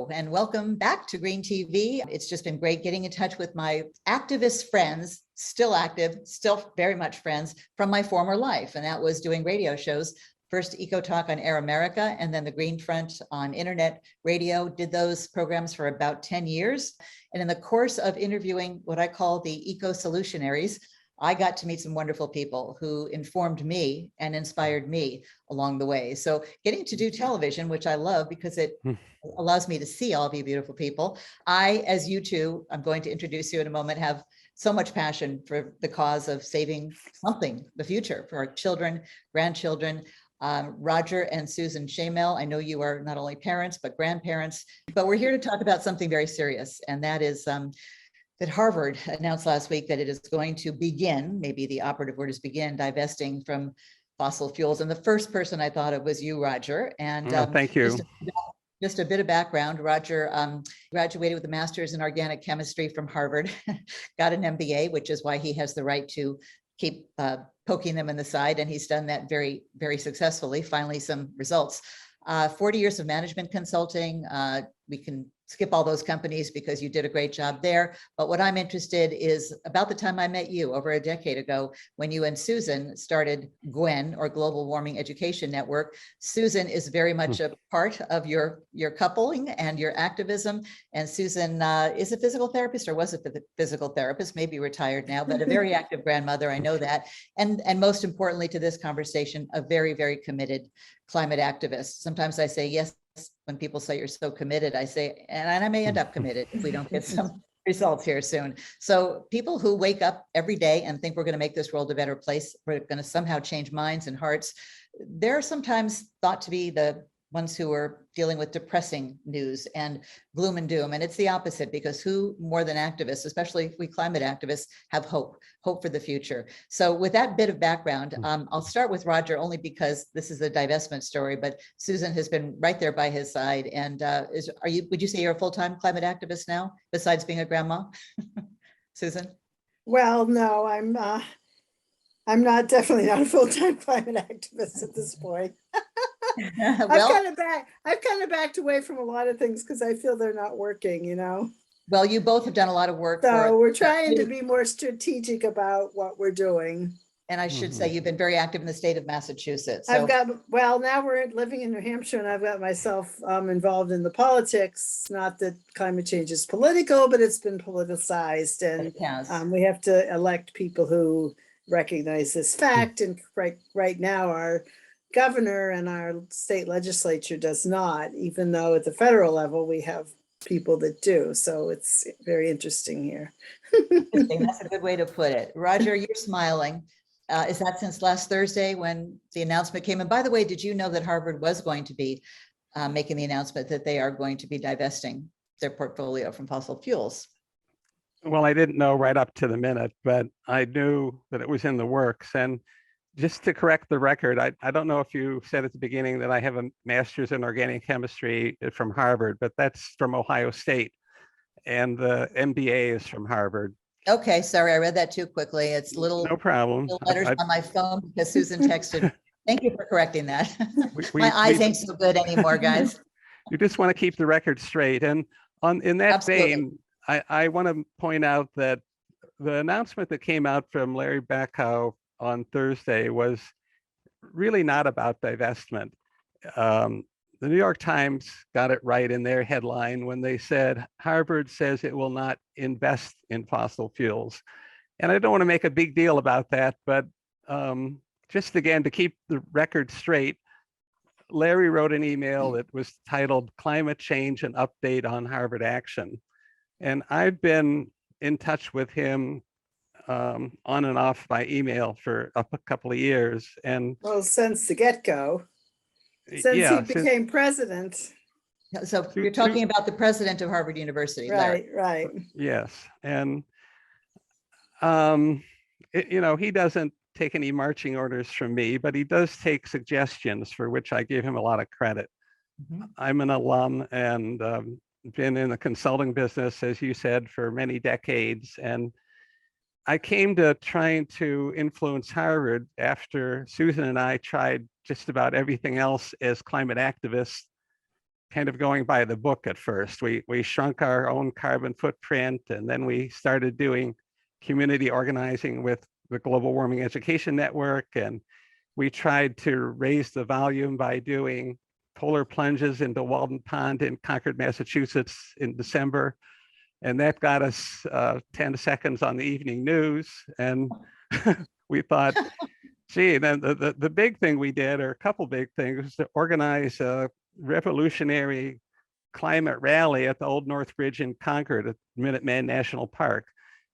Hello, and welcome back to Green TV. It's just been great getting in touch with my activist friends, still active, still very much friends from my former life. And that was doing radio shows. First Eco Talk on Air America, and then the Green Front on internet radio. Did those programs for about 10 years. And in the course of interviewing what I call the eco solutionaries, I got to meet some wonderful people who informed me and inspired me along the way. So getting to do television, which I love because it allows me to see all of you beautiful people. I, as you two, I'm going to introduce you in a moment, have so much passion for the cause of saving something, the future for our children, grandchildren. Roger and Susan Shamel, I know you are not only parents, but grandparents, but we're here to talk about something very serious. And that is that Harvard announced last week that it is going to begin, maybe the operative word is begin, divesting from fossil fuels. And the first person I thought of was you, Roger. And thank you. Just a bit of background. Roger graduated with a master's in organic chemistry from Harvard, got an MBA, which is why he has the right to keep poking them in the side. And he's done that very, very successfully. Finally, some results. 40 years of management consulting. We can skip all those companies because you did a great job there. But what I'm interested is about the time I met you over a decade ago, when you and Susan started GWEN, or Global Warming Education Network. Susan is very much a part of your coupling and your activism. And Susan is a physical therapist, or was a physical therapist, maybe retired now, but a very active grandmother, I know that. And most importantly to this conversation, a very, very committed climate activist. Sometimes I say yes, when people say you're so committed, I say, and I may end up committed if we don't get some results here soon. So people who wake up every day and think we're going to make this world a better place, we're going to somehow change minds and hearts, they're sometimes thought to be the ones who are dealing with depressing news and gloom and doom. And it's the opposite, because who more than activists, especially we climate activists, have hope for the future. So with that bit of background, I'll start with Roger, only because this is a divestment story, but Susan has been right there by his side. And would you say you're a full-time climate activist now, besides being a grandma? Susan? Well, no, I'm not, definitely not a full-time climate activist at this point. Well, I've kind of backed away from a lot of things because I feel they're not working, you know. Well, you both have done a lot of work. So we're trying to be more strategic about what we're doing. And I should say you've been very active in the state of Massachusetts. So. Now we're living in New Hampshire, and I've got myself involved in the politics. Not that climate change is political, but it's been politicized, and we have to elect people who recognize this fact. And right now, our governor and our state legislature does not, even though at the federal level we have people that do. So it's very interesting here. That's a good way to put it. Roger, you're smiling. Is that since last Thursday when the announcement came? And by the way, did you know that Harvard was going to be making the announcement that they are going to be divesting their portfolio from fossil fuels? Well, I didn't know right up to the minute, but I knew that it was in the works. And just to correct the record, I don't know if you said at the beginning that I have a master's in organic chemistry from Harvard, but that's from Ohio State. And the MBA is from Harvard. Okay, sorry, I read that too quickly. It's no problem. Little letters on my phone because Susan texted. Thank you for correcting that. My eyes ain't so good anymore, guys. You just want to keep the record straight. And in that vein, I want to point out that the announcement that came out from Larry Bacow on Thursday was really not about divestment. The New York Times got it right in their headline when they said, Harvard says it will not invest in fossil fuels. And I don't want to make a big deal about that, but just again, to keep the record straight, Larry wrote an email that was titled Climate Change, an Update on Harvard Action. And I've been in touch with him on and off by email for a couple of years. And well, since the get-go, since he became president. So you're talking about the president of Harvard University, Larry. Right. Yes. And, he doesn't take any marching orders from me, but he does take suggestions for which I give him a lot of credit. I'm an alum and been in the consulting business, as you said, for many decades. And I came to trying to influence Harvard after Susan and I tried just about everything else as climate activists kind of going by the book at first. We shrunk our own carbon footprint, and then we started doing community organizing with the Global Warming Education Network, and we tried to raise the volume by doing polar plunges into Walden Pond in Concord, Massachusetts in December. And that got us 10 seconds on the evening news. And we thought, gee, then the big thing we did, or a couple big things, was to organize a revolutionary climate rally at the Old North Bridge in Concord at Minuteman National Park.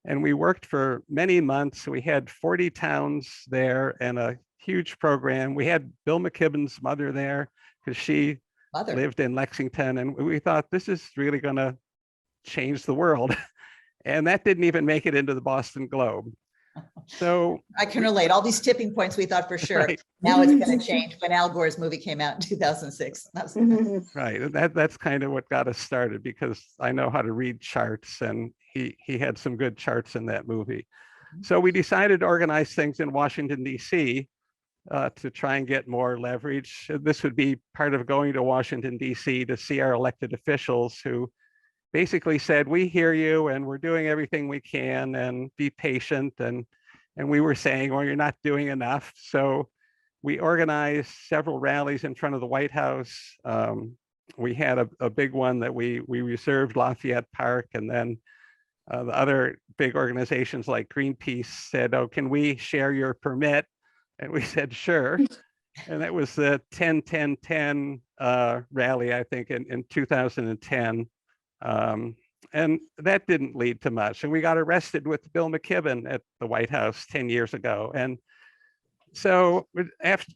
And we worked for many months. We had 40 towns there and a huge program. We had Bill McKibben's mother there because she lived in Lexington. And we thought, this is really going to change the world. And that didn't even make it into the Boston Globe. So I can relate. All these tipping points we thought for sure. Right. Now it's going to change when Al Gore's movie came out in 2006. Right. That's kind of what got us started, because I know how to read charts, and he had some good charts in that movie. So we decided to organize things in Washington, D.C. To try and get more leverage. This would be part of going to Washington, D.C. to see our elected officials, who basically said, we hear you and we're doing everything we can, and be patient. And we were saying, well, you're not doing enough. So we organized several rallies in front of the White House. We had a big one that we reserved Lafayette Park, and then the other big organizations like Greenpeace said, oh, can we share your permit? And we said, sure. And that was the 10-10-10 rally, I think, in 2010. And that didn't lead to much. And we got arrested with Bill McKibben at the White House 10 years ago. And so after,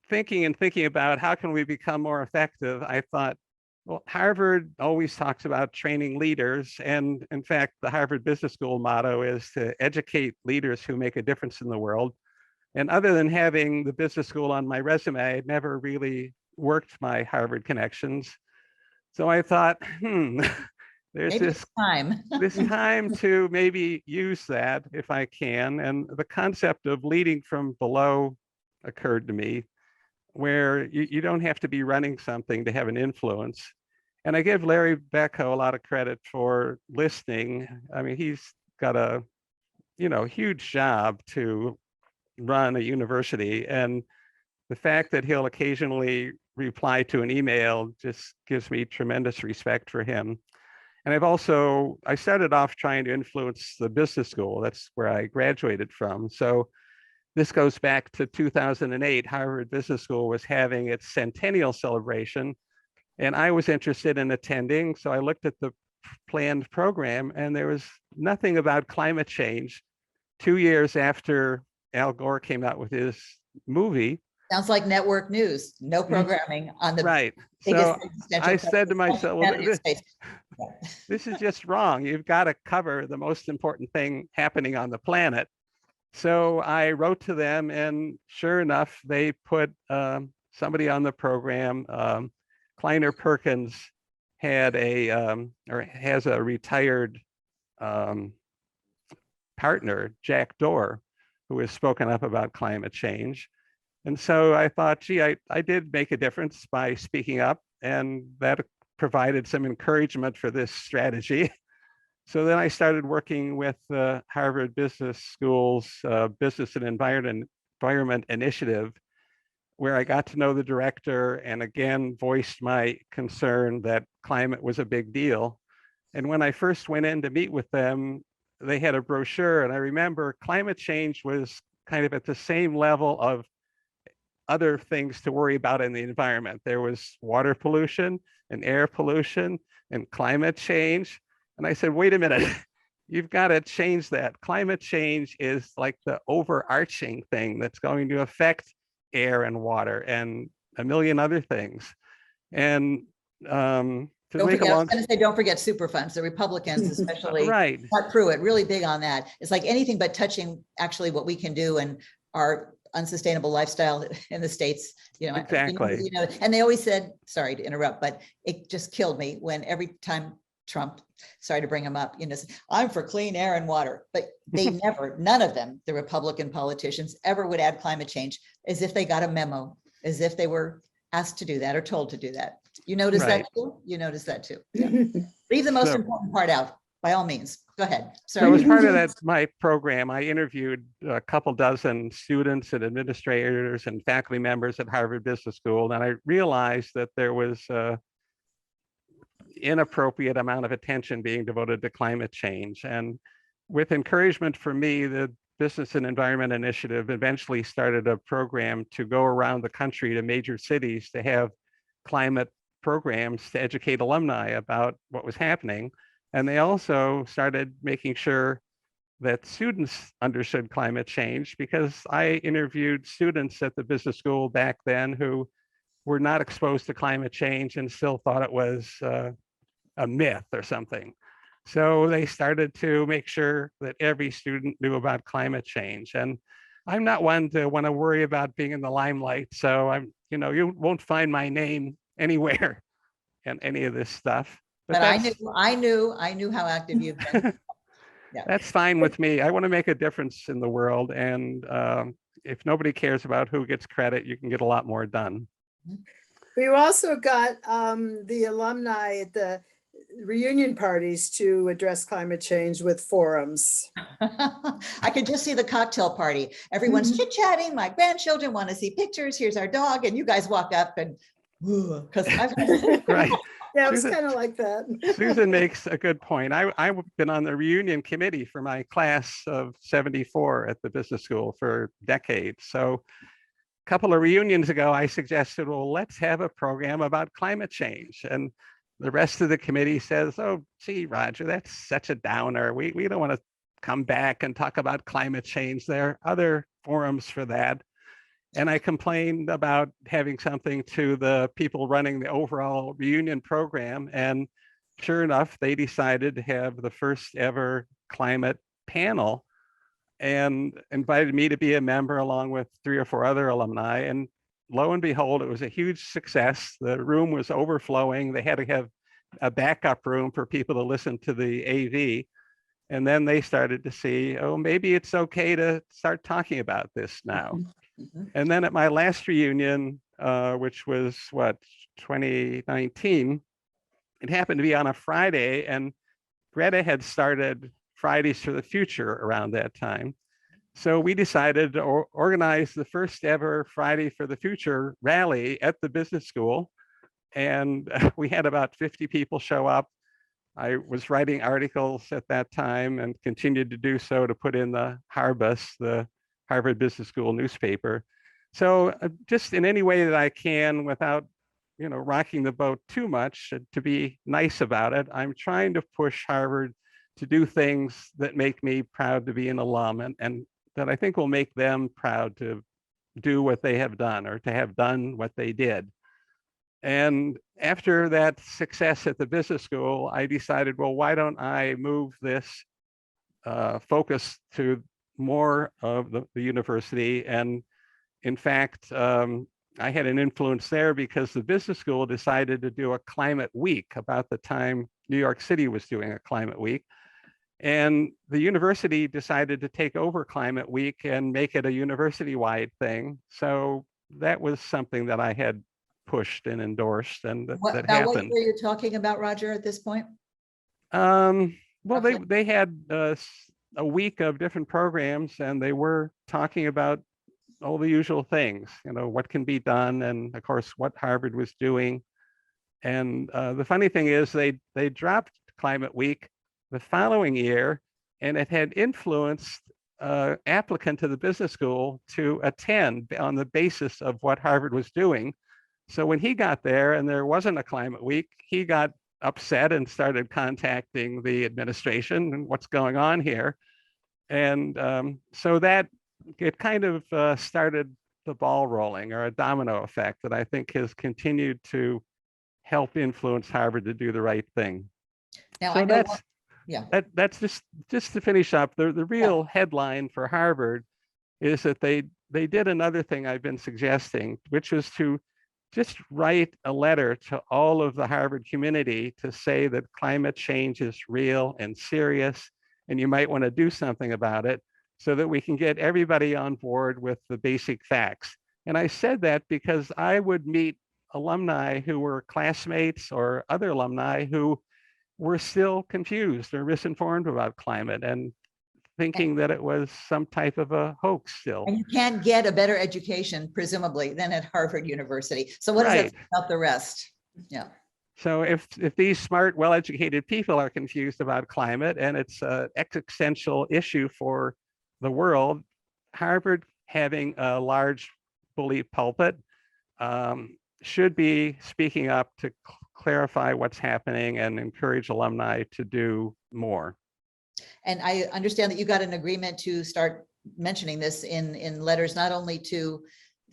thinking about how can we become more effective, I thought, well, Harvard always talks about training leaders. And in fact, the Harvard Business School motto is to educate leaders who make a difference in the world. And other than having the business school on my resume, I had never really worked my Harvard connections. So I thought, there's maybe this time. this time to maybe use that if I can. And the concept of leading from below occurred to me, where you don't have to be running something to have an influence. And I give Larry Becko a lot of credit for listening. I mean, he's got a huge job to run a university, and the fact that he'll occasionally reply to an email just gives me tremendous respect for him. And I started off trying to influence the business school. That's where I graduated from. So this goes back to 2008. Harvard Business School was having its centennial celebration, and I was interested in attending. So I looked at the planned program, and there was nothing about climate change. 2 years after Al Gore came out with his movie. Sounds like network news. No programming on the right. So I said to myself, well, this is just wrong. You've got to cover the most important thing happening on the planet. So I wrote to them, and sure enough, they put somebody on the program. Kleiner Perkins had has a retired partner, Jack Dorr, who has spoken up about climate change. And so I thought, gee, I did make a difference by speaking up, and that provided some encouragement for this strategy. So then I started working with the Harvard Business School's Business and Environment Initiative, where I got to know the director and again voiced my concern that climate was a big deal. And when I first went in to meet with them, they had a brochure, and I remember climate change was kind of at the same level of other things to worry about in the environment. There was water pollution and air pollution and climate change. And I said, wait a minute, you've got to change that. Climate change is like the overarching thing that's going to affect air and water and a million other things. And don't forget Superfunds. The Republicans, especially, right, Mark Pruitt, really big on that. It's like anything but touching actually what we can do and our unsustainable lifestyle in the States, exactly. And they always said, sorry to interrupt, but it just killed me when every time Trump, sorry to bring him up, I'm for clean air and water, but they never, none of them, the Republican politicians ever would add climate change, as if they got a memo, as if they were asked to do that or told to do that. You notice that Right. too? You notice that too. Yeah. Leave the most So- important part out, by all means. Go ahead. So Sorry. as part of that, my program, I interviewed a couple dozen students and administrators and faculty members at Harvard Business School, and I realized that there was inappropriate amount of attention being devoted to climate change. And with encouragement for me, the Business and Environment Initiative eventually started a program to go around the country to major cities to have climate programs to educate alumni about what was happening. And they also started making sure that students understood climate change, because I interviewed students at the business school back then who were not exposed to climate change and still thought it was a myth or something. So they started to make sure that every student knew about climate change. And I'm not one to want to worry about being in the limelight. So you won't find my name anywhere in any of this stuff. But I knew how active you've been. Yeah. That's fine with me. I want to make a difference in the world. And if nobody cares about who gets credit, you can get a lot more done. We also got the alumni at the reunion parties to address climate change with forums. I could just see the cocktail party. Everyone's chit-chatting. My grandchildren want to see pictures. Here's our dog. And you guys walk up and, because Right. Yeah, it was kind of like that. Susan makes a good point. I've been on the reunion committee for my class of 74 at the business school for decades. So a couple of reunions ago, I suggested, well, let's have a program about climate change. And the rest of the committee says, oh, gee, Roger, that's such a downer. We don't want to come back and talk about climate change. There are other forums for that. And I complained about having something to the people running the overall reunion program. And sure enough, they decided to have the first ever climate panel and invited me to be a member along with 3 or 4 other alumni. And lo and behold, it was a huge success. The room was overflowing. They had to have a backup room for people to listen to the AV. And then they started to see, oh, maybe it's okay to start talking about this now. And then at my last reunion, which was 2019, it happened to be on a Friday, and Greta had started Fridays for the Future around that time. So we decided to organize the first ever Friday for the Future rally at the business school. And we had about 50 people show up. I was writing articles at that time and continued to do so to put in the Harbus, the Harvard Business School newspaper. So just in any way that I can, without rocking the boat too much, to be nice about it, I'm trying to push Harvard to do things that make me proud to be an alum, and that I think will make them proud to do what they have done, or to have done what they did. And after that success at the business school, I decided, well, why don't I move this focus to more of the university? And in fact, I had an influence there because the business school decided to do a climate week about the time New York City was doing a climate week. And the university decided to take over Climate Week and make it a university-wide thing. So that was something that I had pushed and endorsed, and that happened. What were you talking about, Roger, at this point? Well, they had a week of different programs, and they were talking about all the usual things, what can be done, and of course what Harvard was doing. And the funny thing is they dropped Climate Week the following year, and it had influenced applicant to the business school to attend on the basis of what Harvard was doing. So when he got there and there wasn't a Climate Week, he got upset and started contacting the administration and what's going on here. And so that it kind of started the ball rolling, or a domino effect that I think has continued to help influence Harvard to do the right thing. Now, so I know that's just to finish up. The real headline for Harvard is that they did another thing I've been suggesting, which was to just write a letter to all of the Harvard community to say that climate change is real and serious, and you might want to do something about it, so that we can get everybody on board with the basic facts. And I said that because I would meet alumni who were classmates or other alumni who were still confused or misinformed about climate and thinking that it was some type of a hoax still. And you can't get a better education, presumably, than at Harvard University. So what does that say about the rest? Yeah. So if these smart, well-educated people are confused about climate and it's an existential issue for the world, Harvard having a large bully pulpit should be speaking up to clarify what's happening and encourage alumni to do more. And I understand that you got an agreement to start mentioning this in letters, not only to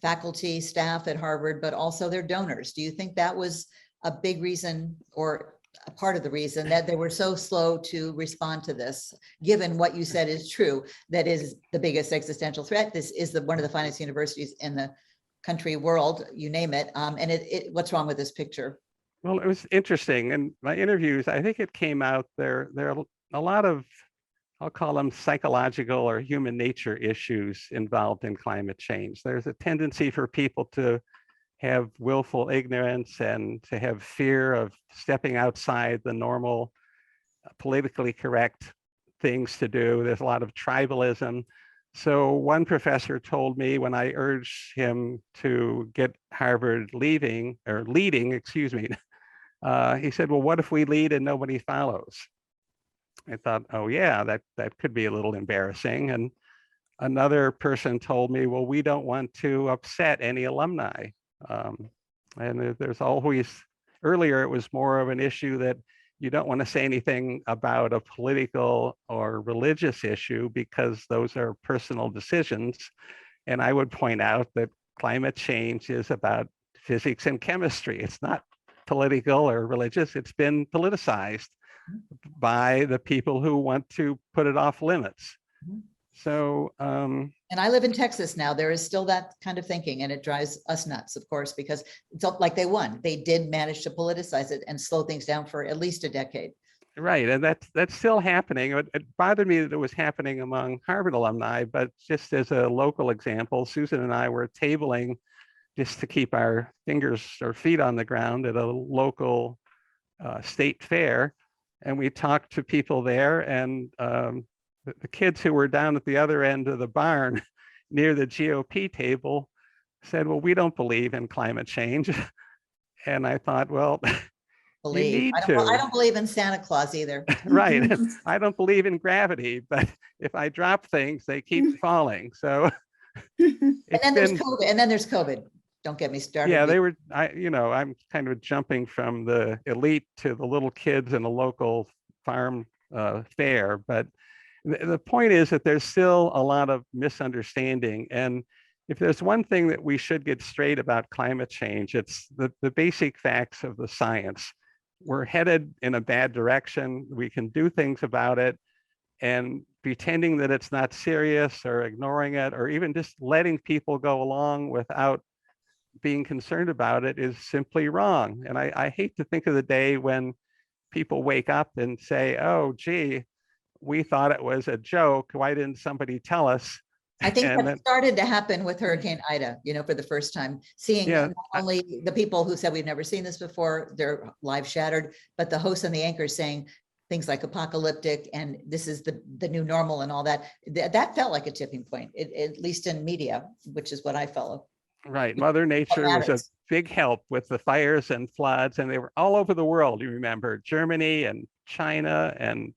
faculty, staff at Harvard, but also their donors. Do you think that was a big reason or a part of the reason that they were so slow to respond to this, given what you said is true, that is the biggest existential threat? This is one of the finest universities in the country, world, you name it. And what's wrong with this picture? Well, it was interesting. In my interviews, I think it came out there are a lot of, I'll call them psychological or human nature issues involved in climate change. There's a tendency for people to have willful ignorance and to have fear of stepping outside the normal politically correct things to do. There's a lot of tribalism. So one professor told me when I urged him to get Harvard leading, excuse me, he said, well, what if we lead and nobody follows? I thought, oh yeah, that could be a little embarrassing. And another person told me, well, we don't want to upset any alumni. And there's always, earlier it was more of an issue that you don't want to say anything about a political or religious issue because those are personal decisions. And I would point out that climate change is about physics and chemistry. It's not political or religious. It's been politicized by the people who want to put it off limits. So, and I live in Texas now. There is still that kind of thinking, and it drives us nuts, of course, because it's like they won. They did manage to politicize it and slow things down for at least a decade. Right, and that's still happening. It bothered me that it was happening among Harvard alumni, but just as a local example, Susan and I were tabling just to keep our fingers or feet on the ground at a local state fair, and we talked to people there, and the kids who were down at the other end of the barn near the GOP table said, well, we don't believe in climate change. And I thought, well, you need to. I don't believe in Santa Claus either. Right. I don't believe in gravity, but if I drop things, they keep falling. So and then there's COVID. Don't get me started. Yeah, they were, I'm kind of jumping from the elite to the little kids in a local farm fair, but the point is that there's still a lot of misunderstanding. And if there's one thing that we should get straight about climate change, it's the basic facts of the science. We're headed in a bad direction. We can do things about it, and pretending that it's not serious or ignoring it, or even just letting people go along without being concerned about it is simply wrong. And I hate to think of the day when people wake up and say, oh, gee, we thought it was a joke. Why didn't somebody tell us? I think that started to happen with Hurricane Ida, for the first time, seeing not only the people who said we've never seen this before, their lives shattered, but the hosts and the anchors saying things like apocalyptic and this is the new normal and all that. That felt like a tipping point, at least in media, which is what I follow. Right. Mother Nature was a big help with the fires and floods, and they were all over the world. You remember Germany and China, and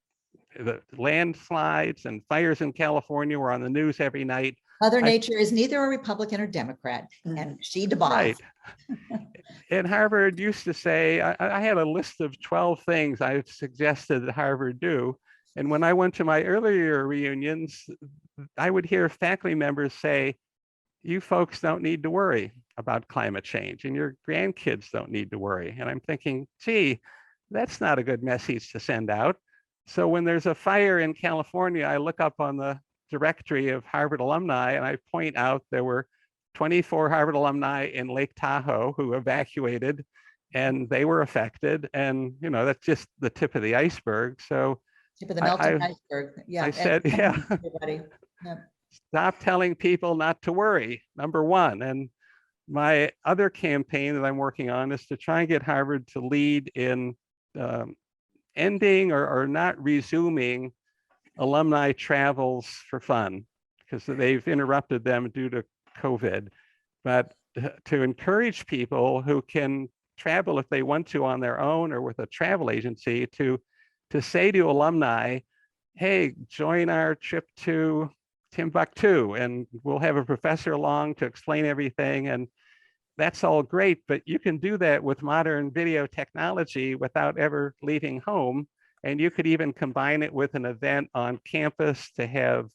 the landslides and fires in California were on the news every night. Mother Nature is neither a Republican or Democrat, and she debunked. Right. And Harvard used to say, I had a list of 12 things I suggested that Harvard do. And when I went to my earlier reunions, I would hear faculty members say, you folks don't need to worry about climate change, and your grandkids don't need to worry. And I'm thinking, gee, that's not a good message to send out. So when there's a fire in California, I look up on the directory of Harvard alumni and I point out there were 24 Harvard alumni in Lake Tahoe who evacuated, and they were affected. And, that's just the tip of the iceberg. So tip of the melting iceberg. Yeah. I said, everybody. Yep. Stop telling people not to worry, number one. And my other campaign that I'm working on is to try and get Harvard to lead in ending or not resuming alumni travels for fun, because they've interrupted them due to COVID. But to encourage people who can travel if they want to on their own or with a travel agency to say to alumni, hey, join our trip to Timbuktu and we'll have a professor along to explain everything. And that's all great, but you can do that with modern video technology without ever leaving home. And you could even combine it with an event on campus to have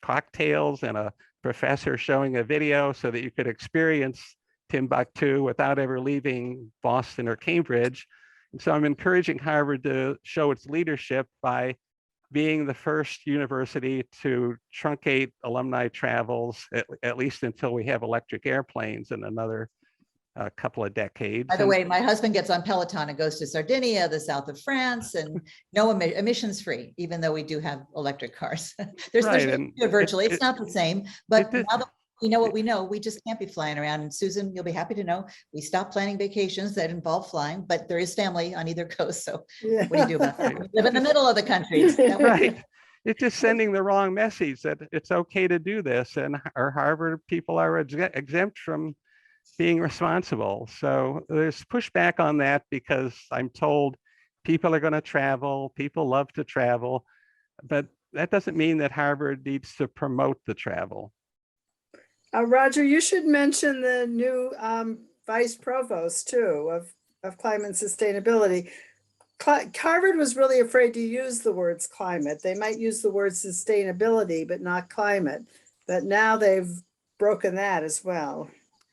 cocktails and a professor showing a video so that you could experience Timbuktu without ever leaving Boston or Cambridge. And so I'm encouraging Harvard to show its leadership by being the first university to truncate alumni travels, at least until we have electric airplanes in another couple of decades. By the way, my husband gets on Peloton and goes to Sardinia, the south of France, and no emissions free, even though we do have electric cars. There's virtually, it's not the same, but now that we know what we know, we just can't be flying around. And Susan, you'll be happy to know, we stopped planning vacations that involve flying, but there is family on either coast. So what do you do about that? We live in the middle of the country. Right. It's just sending the wrong message that it's okay to do this. And our Harvard people are exempt from being responsible. So there's pushback on that because I'm told people are going to travel, people love to travel, but that doesn't mean that Harvard needs to promote the travel. Roger, you should mention the new vice provost too of climate and sustainability. Harvard was really afraid to use the words climate. They might use the word sustainability, but not climate. But now they've broken that as well.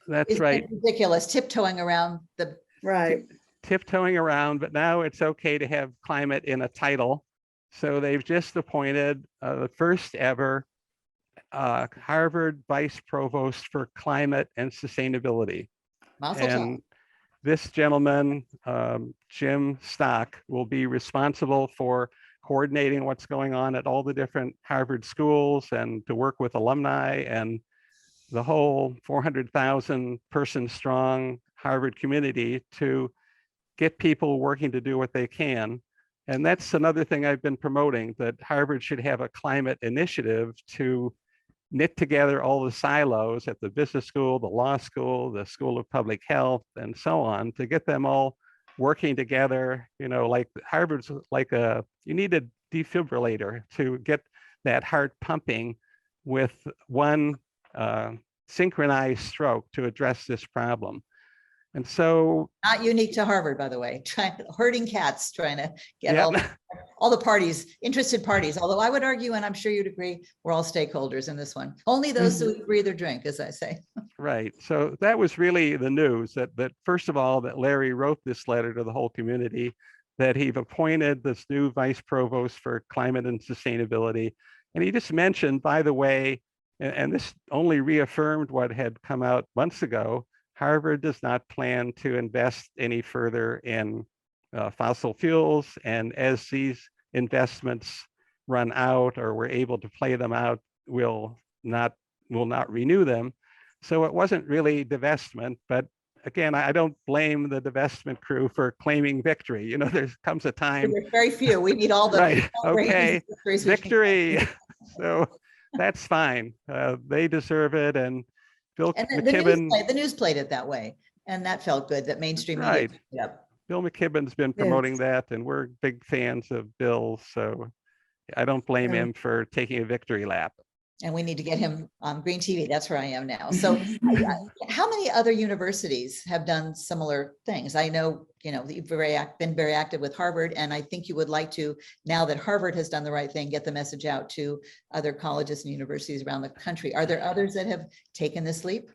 That's right. Ridiculous, tiptoeing around the tiptoeing around, but now it's okay to have climate in a title. So they've just appointed the first ever Harvard Vice Provost for Climate and Sustainability. And this gentleman, Jim Stock, will be responsible for coordinating what's going on at all the different Harvard schools and to work with alumni and the whole 400,000 person strong Harvard community to get people working to do what they can. And that's another thing I've been promoting, that Harvard should have a climate initiative to knit together all the silos at the business school, the law school, the School of Public Health, and so on, to get them all working together. You know, like Harvard's like you need a defibrillator to get that heart pumping with one synchronized stroke to address this problem. And so, not unique to Harvard, by the way, herding cats, trying to get all the parties, interested parties. Although I would argue, and I'm sure you'd agree, we're all stakeholders in this one. Only those who breathe or drink, as I say. Right. So that was really the news, that first of all, that Larry wrote this letter to the whole community, that he've appointed this new vice provost for climate and sustainability. And he just mentioned, by the way, and this only reaffirmed what had come out months ago, Harvard does not plan to invest any further in fossil fuels. And as these investments run out or we're able to play them out, we'll not renew them. So it wasn't really divestment, but again, I don't blame the divestment crew for claiming victory. You know, there comes a time. There's very few. We need all the right. Okay, victory. So that's fine. They deserve it, and Bill McKibben. The news played it that way, and that felt good. That mainstream right. media. Yep. Bill McKibben's been promoting that, and we're big fans of Bill, so I don't blame him for taking a victory lap. And we need to get him on green TV. That's where I am now. So how many other universities have done similar things? I know, that you've been very active with Harvard, and I think you would like to, now that Harvard has done the right thing, get the message out to other colleges and universities around the country. Are there others that have taken this leap?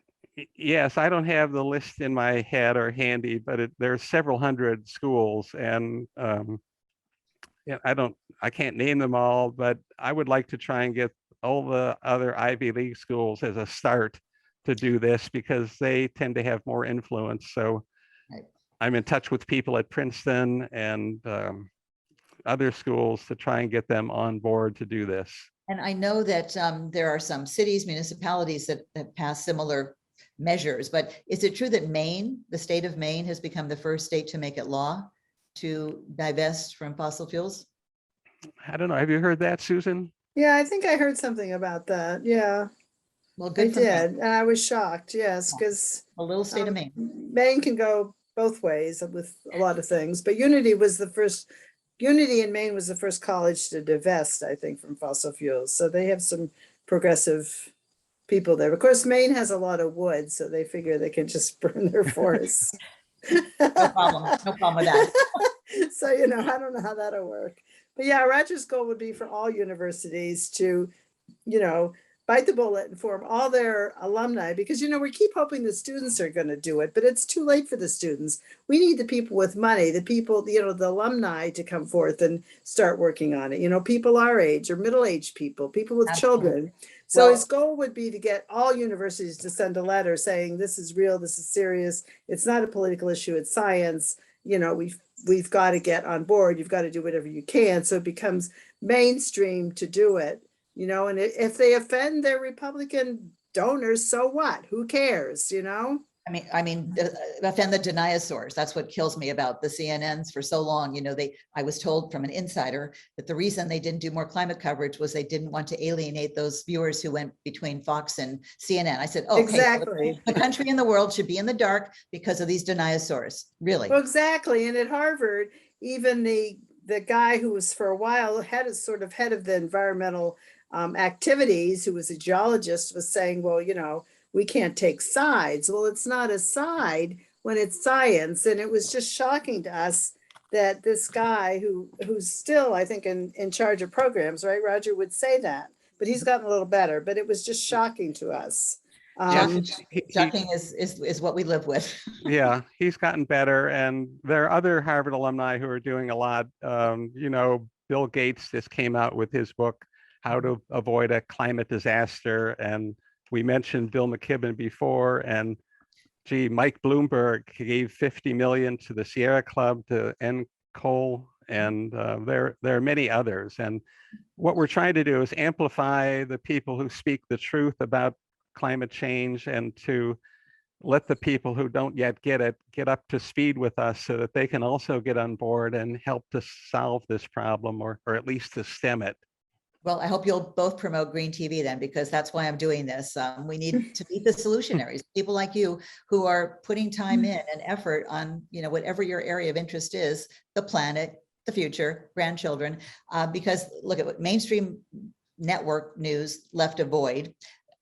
Yes, I don't have the list in my head or handy, but there's several hundred schools, and I can't name them all, but I would like to try and get all the other Ivy League schools as a start to do this, because they tend to have more influence. So I'm in touch with people at Princeton and other schools to try and get them on board to do this. And I know that there are some cities, municipalities that pass similar measures. But is it true that Maine, the state of Maine, has become the first state to make it law to divest from fossil fuels? I don't know. Have you heard that, Susan? Yeah, I think I heard something about that. Yeah, Well, I good for Maine. did. And I was shocked. Yes, because A little state of Maine. Maine can go both ways with a lot of things, but Unity in Maine was the first college to divest, I think, from fossil fuels. So they have some progressive people there. Of course, Maine has a lot of wood, so they figure they can just burn their forests. No problem. No problem with that. So, I don't know how that'll work. But yeah, Roger's goal would be for all universities to, bite the bullet and form all their alumni, because, we keep hoping the students are going to do it, but it's too late for the students. We need the people with money, the people, the alumni to come forth and start working on it. People our age or middle-aged people with Absolutely. children. So his goal would be to get all universities to send a letter saying, this is real, this is serious. It's not a political issue, it's science. We've got to get on board. You've got to do whatever you can. So it becomes mainstream to do it. And if they offend their Republican donors, so what? Who cares? Offend the dinosaurs. That's what kills me about the CNNs for so long. I was told from an insider that the reason they didn't do more climate coverage was they didn't want to alienate those viewers who went between Fox and CNN. I said, oh, exactly. Okay, so the country and the world should be in the dark because of these dinosaurs. Really? Well, exactly. And at Harvard, even the guy who was for a while head of the environmental activities, who was a geologist, was saying, well, we can't take sides. Well, it's not a side when it's science. And it was just shocking to us that this guy who's still, I think, in charge of programs, right? Roger would say that, but he's gotten a little better, but it was just shocking to us. Shocking is what we live with. Yeah, he's gotten better. And there are other Harvard alumni who are doing a lot. Bill Gates just came out with his book, How to Avoid a Climate Disaster. And we mentioned Bill McKibben before, and Mike Bloomberg gave $50 million to the Sierra Club to end coal, and there are many others. And what we're trying to do is amplify the people who speak the truth about climate change, and to let the people who don't yet get it get up to speed with us so that they can also get on board and help to solve this problem, or at least to stem it. Well, I hope you'll both promote Green TV then, because that's why I'm doing this. We need to be the solutionaries, people like you who are putting time in and effort on, whatever your area of interest is, the planet, the future, grandchildren, because look at what mainstream network news left a void.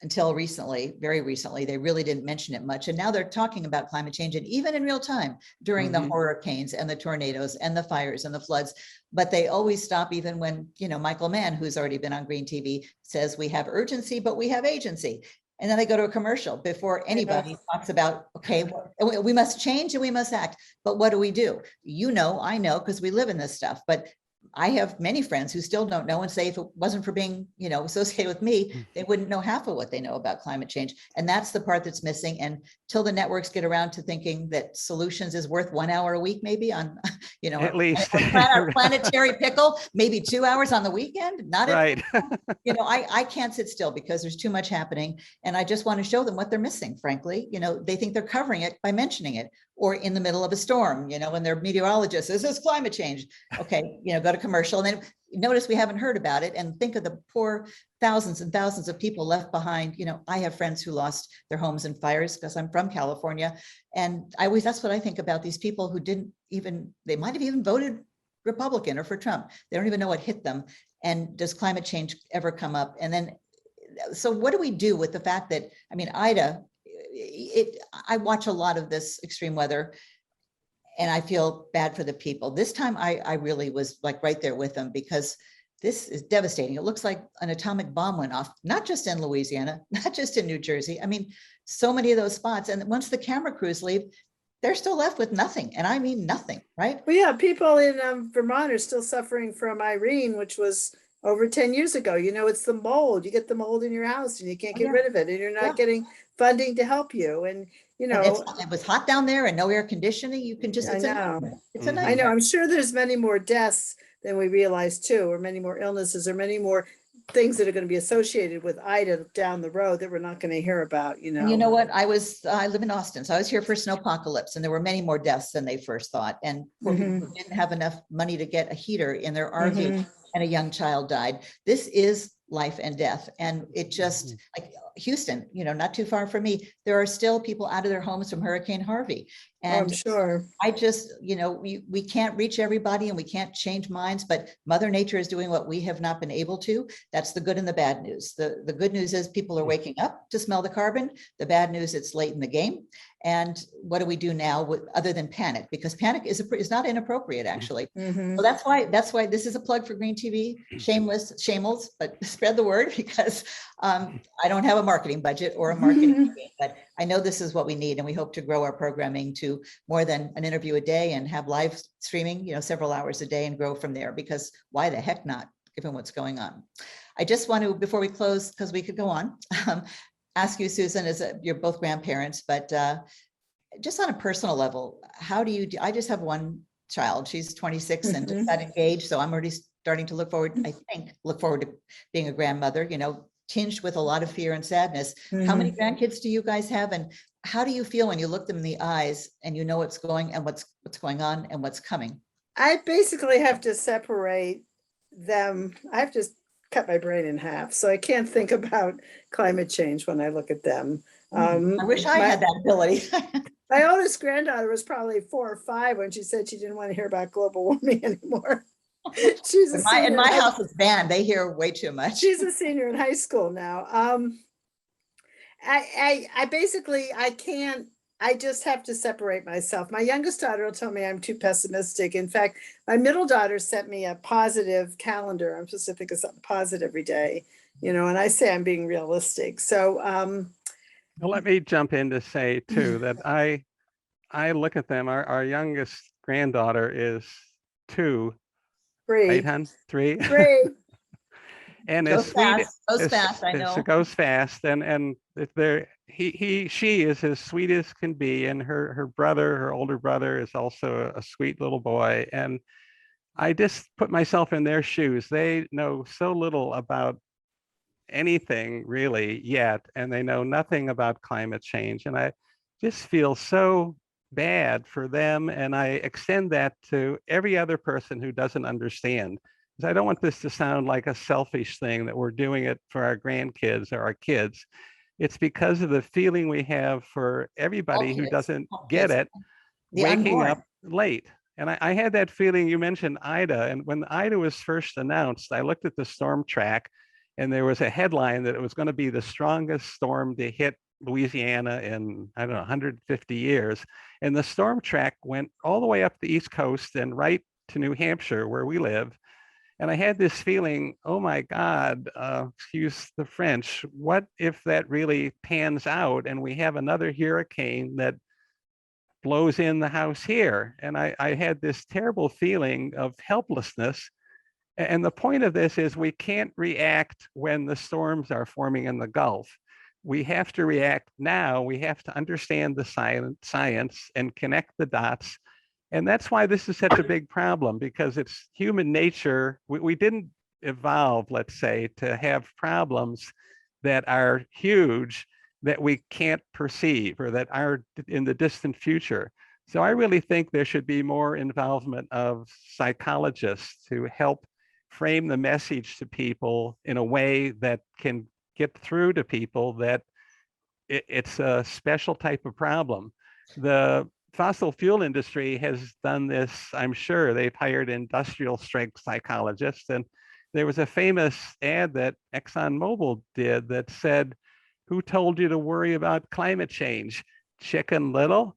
Until recently, very recently, they really didn't mention it much. And now they're talking about climate change, and even in real time during the hurricanes and the tornadoes and the fires and the floods. But they always stop even when, Michael Mann, who's already been on Green TV, says we have urgency, but we have agency. And then they go to a commercial before anybody talks about, okay, we must change and we must act. But what do we do? I know, because we live in this stuff. But I have many friends who still don't know and say if it wasn't for being, associated with me, they wouldn't know half of what they know about climate change. And that's the part that's missing. And till the networks get around to thinking that solutions is worth 1 hour a week, maybe on, at least a planetary pickle, maybe 2 hours on the weekend. Not right. I can't sit still because there's too much happening. And I just want to show them what they're missing, frankly. They think they're covering it by mentioning it, or in the middle of a storm, when they're meteorologists, this is climate change. Okay, go to commercial, and then notice we haven't heard about it, and think of the poor thousands and thousands of people left behind. I have friends who lost their homes in fires because I'm from California. And that's what I think about these people who they might have even voted Republican or for Trump. They don't even know what hit them. And does climate change ever come up? And then, so what do we do with the fact that, Ida, I watch a lot of this extreme weather, and I feel bad for the people. This time I really was like right there with them, because this is devastating. It looks like an atomic bomb went off, not just in Louisiana, not just in New Jersey. So many of those spots. And once the camera crews leave, they're still left with nothing. And I mean nothing, right? Well, yeah, people in Vermont are still suffering from Irene, which was over 10 years ago. It's the mold. You get the mold in your house and you can't get rid of it, and you're not getting funding to help you. And it was hot down there and no air conditioning. You can just, it's a nightmare. I know. I'm sure there's many more deaths than we realize too, or many more illnesses, or many more things that are going to be associated with Ida down the road that we're not going to hear about, you know. And you know what? I live in Austin, so I was here for snowpocalypse, and there were many more deaths than they first thought. And poor people who didn't have enough money to get a heater in their RV, and a young child died. This is life and death. And it just, like Houston, you know, not too far from me, there are still people out of their homes from Hurricane Harvey. And I'm sure. I just, you know, we can't reach everybody and we can't change minds, but Mother Nature is doing what we have not been able to. That's the good and the bad news. The good news is people are waking up to smell the carbon. The bad news, it's late in the game. And what do we do now other than panic? Because panic is not inappropriate, actually. So that's why this is a plug for Green TV. Shameless, but spread the word, because I don't have a marketing budget or a marketing team, but I know this is what we need, and we hope to grow our programming to more than an interview a day and have live streaming, you know, several hours a day, and grow from there, because why the heck not, given what's going on. I just want to, before we close, because we could go on, ask you, Susan, you're both grandparents, but just on a personal level, how do you do? I just have one child. She's 26 and just got engaged. So I'm already starting to look forward to being a grandmother, you know, tinged with a lot of fear and sadness. How many grandkids do you guys have? And how do you feel when you look them in the eyes and you know what's going on and what's coming? I basically have to separate them. I have to cut my brain in half. So I can't think about climate change when I look at them. I wish I had that ability. My oldest granddaughter was probably 4 or 5 when she said she didn't want to hear about global warming anymore. She's a senior. In my house is banned. They hear way too much. She's a senior in high school now. I just have to separate myself. My youngest daughter will tell me I'm too pessimistic. In fact, my middle daughter sent me a positive calendar. I'm supposed to think of something positive every day, you know, and I say I'm being realistic. So, well, let me jump in to say too, that I look at them, our youngest granddaughter is 2. 3. Right, hon? 3. 3. And goes fast, I know. It goes fast, and she is as sweet as can be, and her older brother is also a sweet little boy. And I just put myself in their shoes. They know so little about anything really yet, and they know nothing about climate change. And I just feel so bad for them, and I extend that to every other person who doesn't understand. I don't want this to sound like a selfish thing that we're doing it for our grandkids or our kids. It's because of the feeling we have for everybody who doesn't get it, waking up late. And I had that feeling. You mentioned Ida, and when Ida was first announced, I looked at the storm track, and there was a headline that it was going to be the strongest storm to hit Louisiana in, I don't know, 150 years. And the storm track went all the way up the East Coast and right to New Hampshire, where we live. And I had this feeling, oh my God, excuse the French, what if that really pans out and we have another hurricane that blows in the house here? And I had this terrible feeling of helplessness. And the point of this is we can't react when the storms are forming in the Gulf. We have to react now. We have to understand the science and connect the dots. And that's why this is such a big problem, because it's human nature. We didn't evolve, let's say, to have problems that are huge that we can't perceive or that are in the distant future. So I really think there should be more involvement of psychologists to help frame the message to people in a way that can get through to people that it's a special type of problem. The fossil fuel industry has done this, I'm sure. They've hired industrial strength psychologists. And there was a famous ad that ExxonMobil did that said, "Who told you to worry about climate change? Chicken Little?"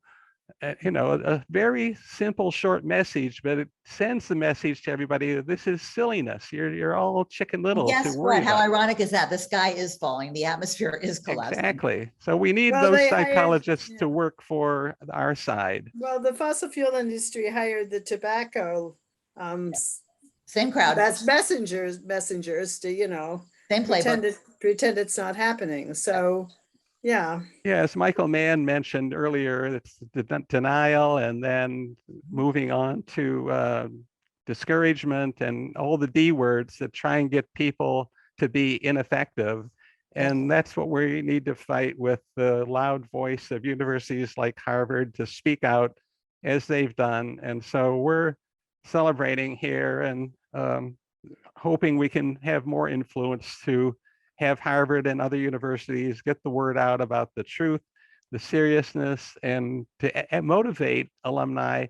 You know, a very simple, short message, but it sends the message to everybody that this is silliness. You're all Chicken Little. Guess what? How ironic is that? The sky is falling. The atmosphere is collapsing. Exactly. So we need those psychologists to work for our side. Well, the fossil fuel industry hired the tobacco same crowd. That's messengers to, you know, same playbook. Pretend it's not happening. So yeah. Yeah, as Michael Mann mentioned earlier, it's the denial and then moving on to discouragement and all the D words that try and get people to be ineffective. And that's what we need to fight with the loud voice of universities like Harvard to speak out as they've done. And so we're celebrating here and hoping we can have more influence to have Harvard and other universities get the word out about the truth, the seriousness, and to motivate alumni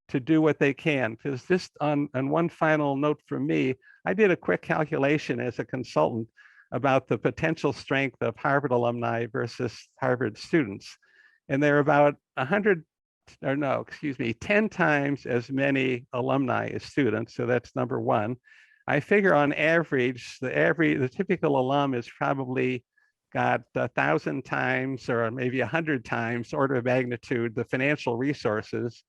to do what they can. Because just on one final note from me, I did a quick calculation as a consultant about the potential strength of Harvard alumni versus Harvard students. And they're about 10 times as many alumni as students. So that's number one. I figure on average, the typical alum is probably got 1,000 times or maybe 100 times order of magnitude the financial resources.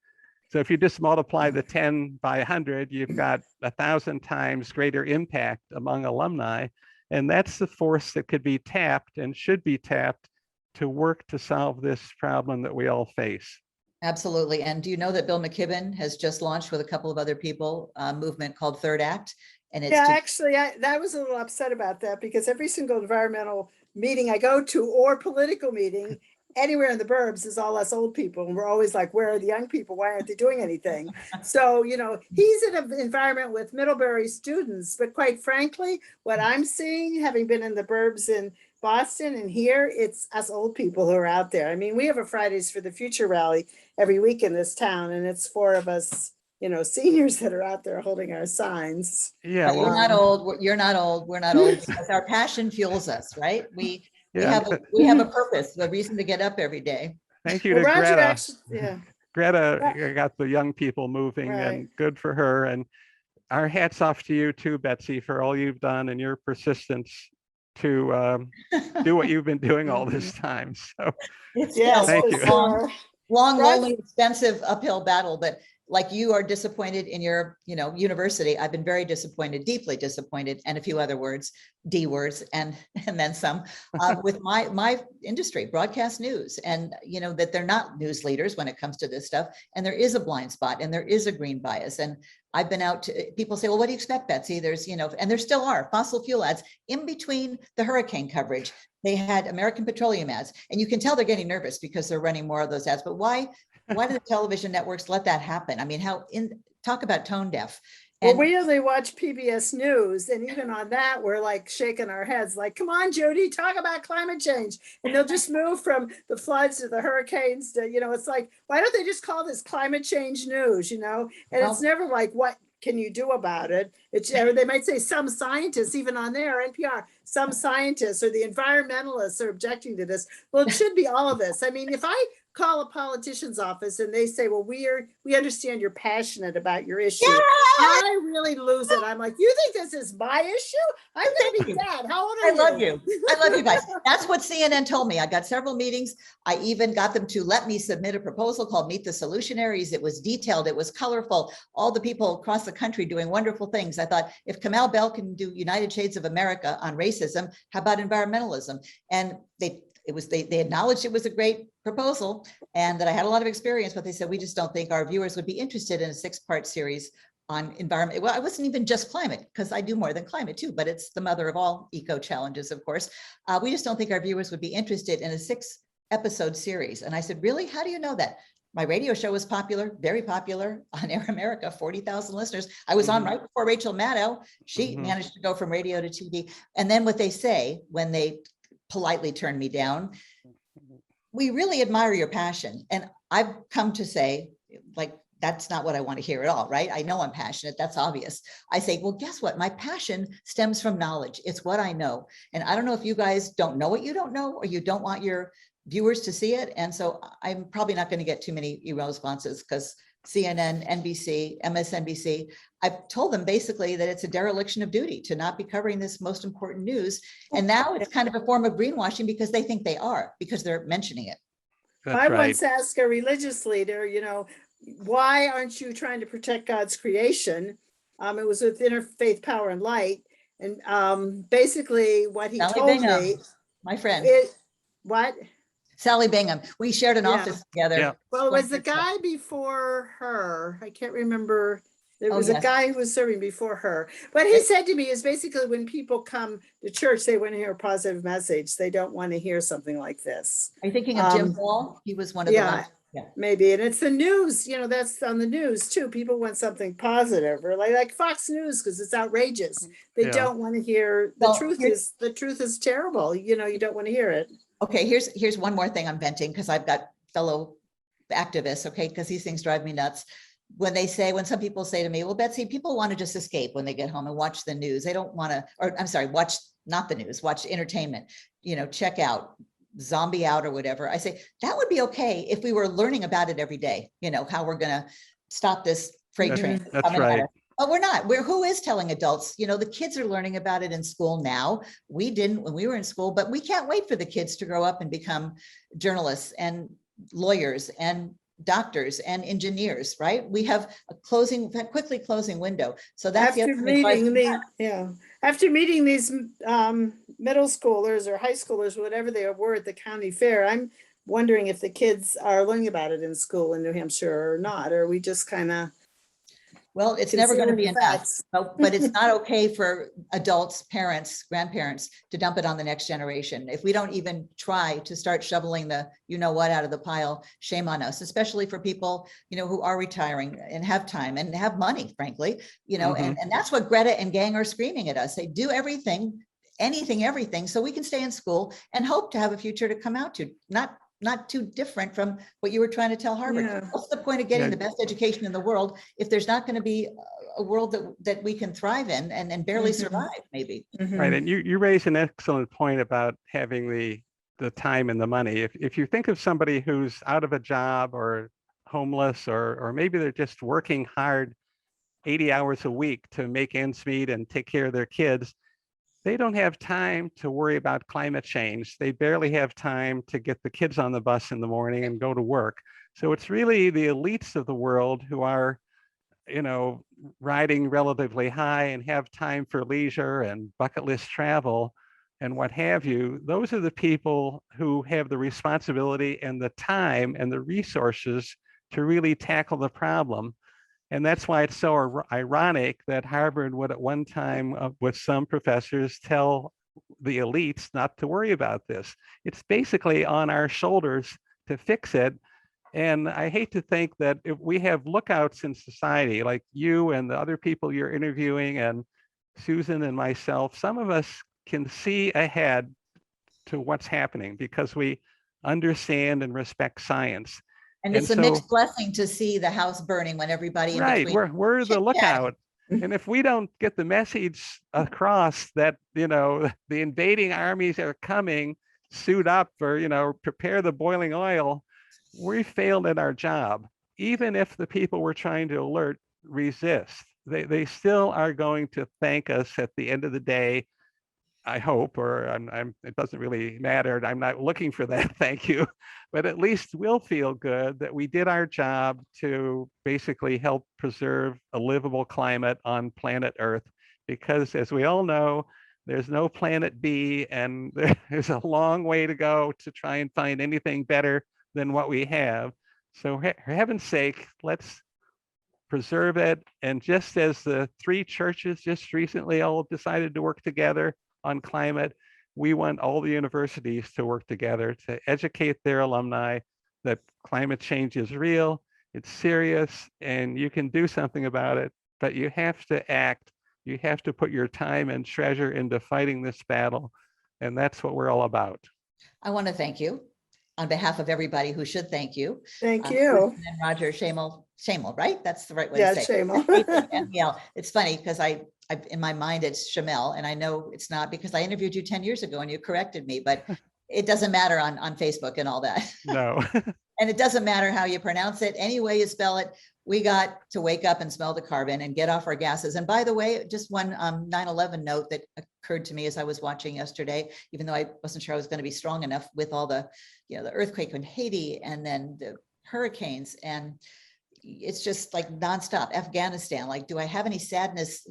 So if you just multiply the 10 by 100, you've got 1,000 times greater impact among alumni. And that's the force that could be tapped and should be tapped to work to solve this problem that we all face. Absolutely. And do you know that Bill McKibben has just launched with a couple of other people a movement called Third Act? And it's actually, I was a little upset about that because every single environmental meeting I go to or political meeting anywhere in the burbs is all us old people. And we're always like, where are the young people? Why aren't they doing anything? So, he's in an environment with Middlebury students. But quite frankly, what I'm seeing, having been in the burbs in Boston and here, it's us old people who are out there. I mean, we have a Fridays for the Future rally every week in this town, and it's 4 of us, seniors that are out there holding our signs. Yeah, you're not old. You're not old. We're not old because our passion fuels us, right? We have a purpose, a reason to get up every day. Thank you to Roger Greta. Greta got the young people moving, and good for her. And our hats off to you too, Betsy, for all you've done and your persistence to do what you've been doing all this time. So it's thank you. Long, lonely, expensive uphill battle, but like you are disappointed in your, university. I've been very disappointed, deeply disappointed, and a few other words, D words, and then some, with my industry, broadcast news, and that they're not news leaders when it comes to this stuff, and there is a blind spot, and there is a green bias, and I've been out to people say, well, what do you expect, Betsy? There's, and there still are fossil fuel ads in between the hurricane coverage. They had American Petroleum ads, and you can tell they're getting nervous because they're running more of those ads. But why do the television networks let that happen? I mean, talk about tone deaf. Well, we only watch PBS News, and even on that, we're like shaking our heads, like, come on, Judy, talk about climate change. And they'll just move from the floods to the hurricanes to, it's like, why don't they just call this climate change news, And it's never like, what can you do about it? They might say some scientists, even on there, NPR, some scientists or the environmentalists are objecting to this. Well, it should be all of us. I mean, if I call a politician's office and they say, well, we understand you're passionate about your issue. Yeah! I really lose it. I'm like, you think this is my issue? I'm going to be dead. How old are you? I love you. I love you guys. That's what CNN told me. I got several meetings. I even got them to let me submit a proposal called Meet the Solutionaries. It was detailed. It was colorful. All the people across the country doing wonderful things. I thought, if Kamau Bell can do United Shades of America on racism, how about environmentalism? And they acknowledged it was a great proposal and that I had a lot of experience, but they said, we just don't think our viewers would be interested in a 6-part series on environment. Well, I wasn't even just climate, because I do more than climate too, but it's the mother of all eco challenges, of course. We just don't think our viewers would be interested in a 6-episode series. And I said, really? How do you know that? My radio show was popular, very popular on Air America, 40,000 listeners. I was on right before Rachel Maddow. She managed to go from radio to TV. And then what they say when they politely turn me down, we really admire your passion. And I've come to say, like, that's not what I want to hear at all, right? I know I'm passionate, that's obvious. I say, well, guess what? My passion stems from knowledge. It's what I know. And I don't know if you guys don't know what you don't know, or you don't want your viewers to see it. And so I'm probably not going to get too many email responses, because CNN, NBC, MSNBC, I've told them basically that it's a dereliction of duty to not be covering this most important news. And now it's kind of a form of greenwashing because they think they are, because they're mentioning it. I once asked a religious leader, why aren't you trying to protect God's creation? It was with Interfaith Power and Light. And basically what he Sally told Bingham, me, my friend. What? Sally Bingham. We shared an office together. Well, it was the guy before her. I can't remember There Oh, was a yes. guy who was serving before her. What he said to me is basically when people come to church, they want to hear a positive message. They don't want to hear something like this. Are you thinking of Jim Hall? He was one of the Yeah, ones. Yeah. maybe. And it's the news, that's on the news too. People want something positive, or like Fox News, because it's outrageous. They Yeah. don't want to hear the Well, truth is terrible. You don't want to hear it. Okay, here's one more thing I'm venting because I've got fellow activists, okay, because these things drive me nuts. When some people say to me, well, Betsy, people want to just escape when they get home and watch the news. They don't want to, or I'm sorry, watch not the news, watch entertainment, check out, zombie out or whatever. I say that would be okay if we were learning about it every day, how we're going to stop this freight train. That's right. But we're not. Who is telling adults? The kids are learning about it in school now. We didn't when we were in school, but we can't wait for the kids to grow up and become journalists and lawyers and doctors and engineers, right? We have a quickly closing window. So that's after meeting these middle schoolers or high schoolers, whatever they were at the county fair, I'm wondering if the kids are learning about it in school in New Hampshire or not, or we just kind of. Well, it's never going to be enough, but it's not okay for adults, parents, grandparents to dump it on the next generation. If we don't even try to start shoveling the out of the pile, shame on us, especially for people, who are retiring and have time and have money, frankly, and that's what Greta and gang are screaming at us. They do everything, anything, everything, so we can stay in school and hope to have a future to come out to, not too different from what you were trying to tell Harvard. Yeah. What's the point of getting the best education in the world if there's not going to be a world that we can thrive in and barely survive, maybe? Right, and you raise an excellent point about having the time and the money. If you think of somebody who's out of a job or homeless, or maybe they're just working hard 80 hours a week to make ends meet and take care of their kids, they don't have time to worry about climate change. They barely have time to get the kids on the bus in the morning and go to work. So it's really the elites of the world who are, riding relatively high and have time for leisure and bucket list travel and what have you. Those are the people who have the responsibility and the time and the resources to really tackle the problem. And that's why it's so ironic that Harvard would at one time, with some professors, tell the elites not to worry about this. It's basically on our shoulders to fix it. And I hate to think that if we have lookouts in society, like you and the other people you're interviewing and Susan and myself, some of us can see ahead to what's happening because we understand and respect science. And it's a mixed blessing to see the house burning when everybody in between. Right, we're the lookout. And if we don't get the message across that, the invading armies are coming, suit up or, prepare the boiling oil, we failed at our job. Even if the people we're trying to alert resist, they still are going to thank us at the end of the day. I hope, or it doesn't really matter. I'm not looking for that, thank you. But at least we'll feel good that we did our job to basically help preserve a livable climate on planet Earth. Because as we all know, there's no planet B, and there's a long way to go to try and find anything better than what we have. So for heaven's sake, let's preserve it. And just as the three churches just recently all decided to work together on climate, we want all the universities to work together to educate their alumni that climate change is real, it's serious, and you can do something about it, but you have to act. You have to put your time and treasure into fighting this battle. And that's what we're all about. I want to thank you on behalf of everybody who should thank you. Thank you. And Roger Shamel, right? That's the right way to say Shamel. Yeah, it's funny because I in my mind it's Shamel, and I know it's not because I interviewed you 10 years ago and you corrected me, but it doesn't matter on Facebook and all that. No. And it doesn't matter how you pronounce it, any way you spell it. We got to wake up and smell the carbon and get off our gases. And by the way, just one 9/11 note that occurred to me as I was watching yesterday, even though I wasn't sure I was going to be strong enough with all the, the earthquake in Haiti and then the hurricanes, and it's just like nonstop. Afghanistan, like, do I have any sadness,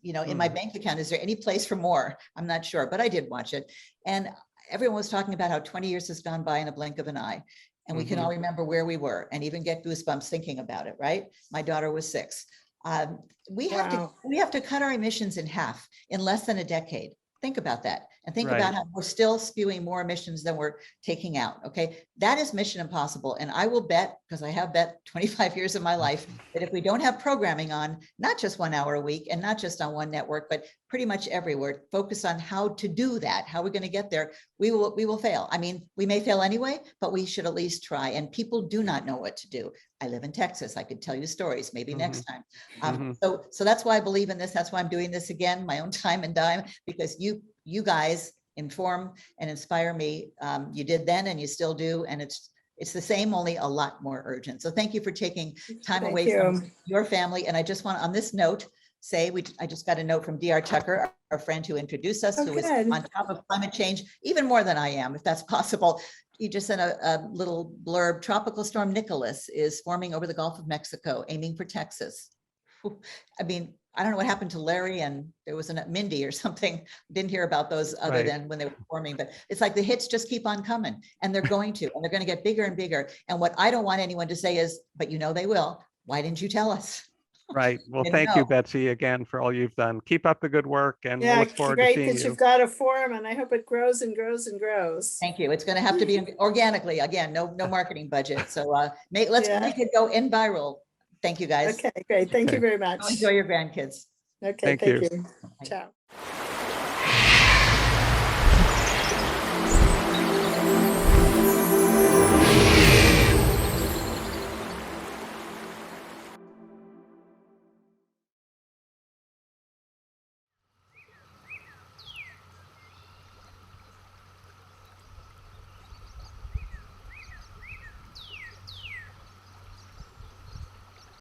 in my bank account? Is there any place for more? I'm not sure, but I did watch it. And everyone was talking about how 20 years has gone by in a blink of an eye. And we can all remember where we were and even get goosebumps thinking about it, right? My daughter was 6. We have Wow. to cut our emissions in half in less than a decade. Think about that, and think Right. about how we're still spewing more emissions than we're taking out. Okay, that is mission impossible. And I will bet, because I have bet 25 years of my life, that if we don't have programming on, not just 1 hour a week and not just on one network, but pretty much everywhere, focus on how to do that, how we're going to get there, we will fail. I mean, we may fail anyway, but we should at least try. And people do not know what to do. I live in Texas. I could tell you stories, maybe next time. So that's why I believe in this. That's why I'm doing this again, my own time and dime, because you guys inform and inspire me. You did then and you still do. And it's the same, only a lot more urgent. So thank you for taking time Thank away you. from your family. And I just want, on this note, say I just got a note from DR Tucker, our friend who introduced us, who is good. on top of climate change, even more than I am, if that's possible. He just sent a little blurb. Tropical storm Nicholas is forming over the Gulf of Mexico, aiming for Texas. I mean, I don't know what happened to Larry, and there was a Mindy or something. Didn't hear about those other Right. than when they were forming, but it's like the hits just keep on coming, and they're going to get bigger and bigger. And what I don't want anyone to say is, but you know they will. Why didn't you tell us? Right. Well, Didn't thank you, know. Betsy, again for all you've done. Keep up the good work, and we'll Yeah, look forward to great seeing that you. you've got a forum, and I hope it grows and grows and grows. Thank you. It's going to have to be organically, again, no marketing budget. So let's Yeah. make it go in viral. Thank you, guys. Okay, great. Thank you Okay. very much. Enjoy your grandkids. Okay, Thank thank you. you. Ciao.